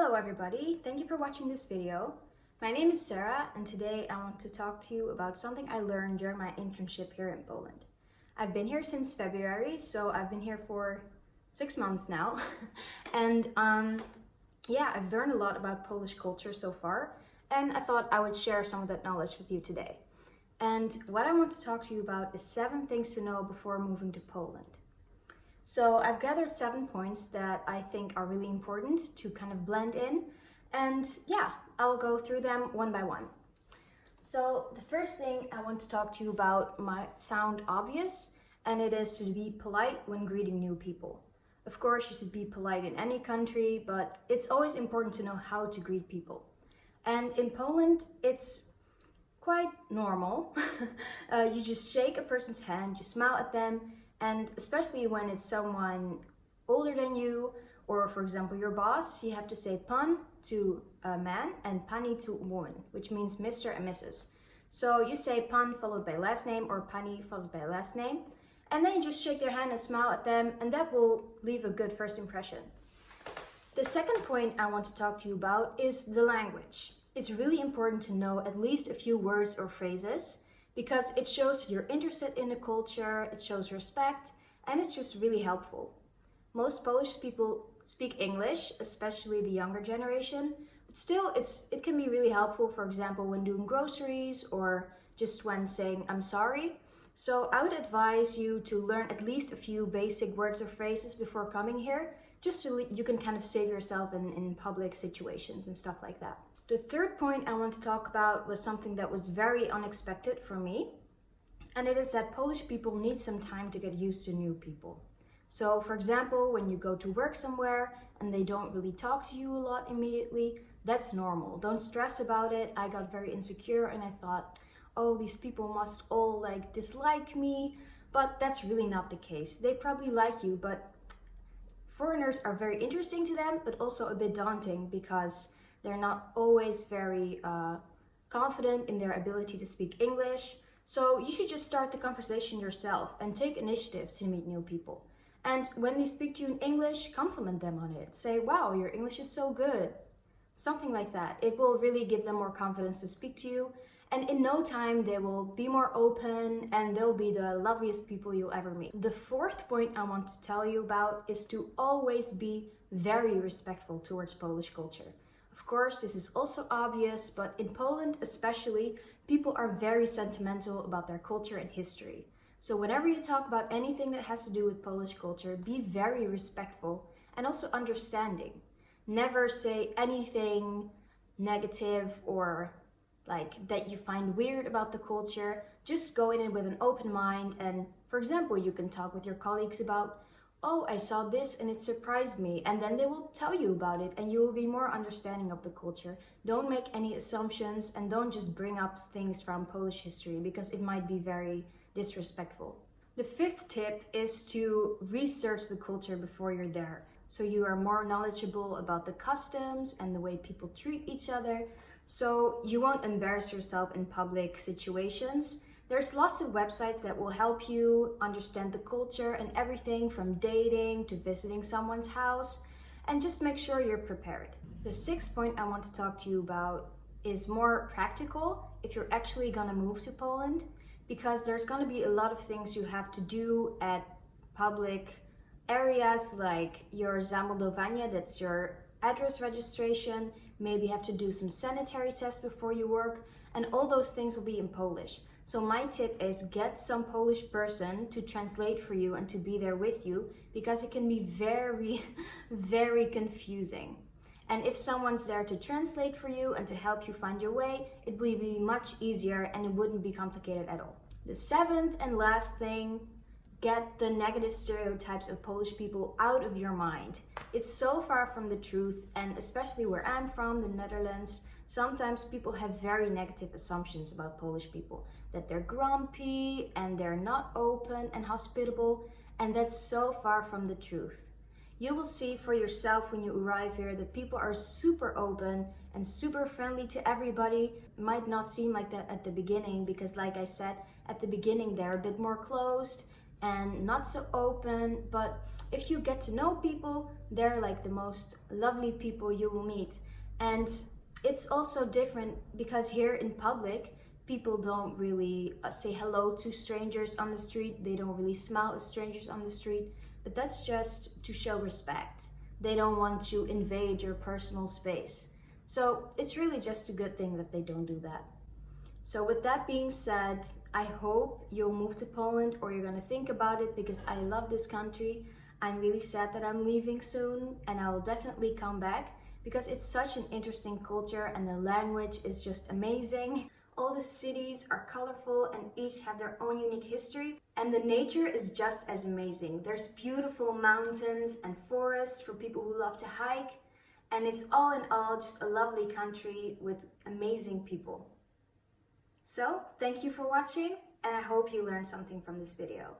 Hello everybody, thank you for watching this video. My name is Sarah and today I want to talk to you about something I learned during my internship here in Poland. I've been here since February, so I've been here for 6 months now. and yeah, I've learned a lot about Polish culture so far, and I thought I would share some of that knowledge with you today. And what I want to talk to you about is 7 things to know before moving to Poland. So I've gathered 7 points that I think are really important to kind of blend in, and yeah, I'll go through them one by one. So the first thing I want to talk to you about might sound obvious, and it is to be polite when greeting new people. Of course, you should be polite in any country, but it's always important to know how to greet people. And in Poland, it's quite normal. You just shake a person's hand, you smile at them, and especially when it's someone older than you, or for example your boss, you have to say pan to a man and pani to a woman, which means Mr. and Mrs. So you say pan followed by last name or pani followed by last name, and then you just shake their hand and smile at them, and that will leave a good first impression. The second point I want to talk to you about is the language. It's really important to know at least a few words or phrases, because it shows you're interested in the culture, it shows respect, and it's just really helpful. Most Polish people speak English, especially the younger generation, but still it can be really helpful, for example, when doing groceries or just when saying I'm sorry. So I would advise you to learn at least a few basic words or phrases before coming here, just so you can kind of save yourself in public situations and stuff like that. The third point I want to talk about was something that was very unexpected for me, and it is that Polish people need some time to get used to new people. So for example, when you go to work somewhere and they don't really talk to you a lot immediately, that's normal. Don't stress about it. I got very insecure and I thought, oh, these people must all dislike me, but that's really not the case. They probably like you, but foreigners are very interesting to them, but also a bit daunting because they're not always very confident in their ability to speak English. So you should just start the conversation yourself and take initiative to meet new people. And when they speak to you in English, compliment them on it. Say, wow, your English is so good. Something like that. It will really give them more confidence to speak to you. And in no time, they will be more open and they'll be the loveliest people you'll ever meet. The fourth point I want to tell you about is to always be very respectful towards Polish culture. Of course, this is also obvious, but in Poland especially, people are very sentimental about their culture and history. So whenever you talk about anything that has to do with Polish culture, be very respectful and also understanding. Never say anything negative or that you find weird about the culture. Just go in with an open mind, and for example, you can talk with your colleagues about, oh, I saw this and it surprised me, and then they will tell you about it and you will be more understanding of the culture. Don't make any assumptions and don't just bring up things from Polish history because it might be very disrespectful. The fifth tip is to research the culture before you're there, so you are more knowledgeable about the customs and the way people treat each other, so you won't embarrass yourself in public situations. There's lots of websites that will help you understand the culture and everything from dating to visiting someone's house, and just make sure you're prepared. The sixth point I want to talk to you about is more practical if you're actually gonna move to Poland, because there's gonna be a lot of things you have to do at public areas, like your zameldowanie, that's your address registration. Maybe you have to do some sanitary tests before you work, and all those things will be in Polish. So my tip is get some Polish person to translate for you and to be there with you, because it can be very, very confusing. And if someone's there to translate for you and to help you find your way, it will be much easier and it wouldn't be complicated at all. The seventh and last thing, get the negative stereotypes of Polish people out of your mind. It's so far from the truth, and especially where I'm from, the Netherlands, sometimes people have very negative assumptions about Polish people, that they're grumpy and they're not open and hospitable, and that's so far from the truth. You will see for yourself when you arrive here that people are super open and super friendly to everybody. It might not seem like that at the beginning because, like I said, at the beginning they're a bit more closed and not so open, but if you get to know people, they're like the most lovely people you will meet. And it's also different because here in public, people don't really say hello to strangers on the street. They don't really smile at strangers on the street, but that's just to show respect. They don't want to invade your personal space. So it's really just a good thing that they don't do that. So with that being said, I hope you'll move to Poland, or you're gonna think about it, because I love this country. I'm really sad that I'm leaving soon, and I will definitely come back because it's such an interesting culture and the language is just amazing. All the cities are colorful and each have their own unique history, and the nature is just as amazing. There's beautiful mountains and forests for people who love to hike, and it's all in all just a lovely country with amazing people. So, thank you for watching, and I hope you learned something from this video.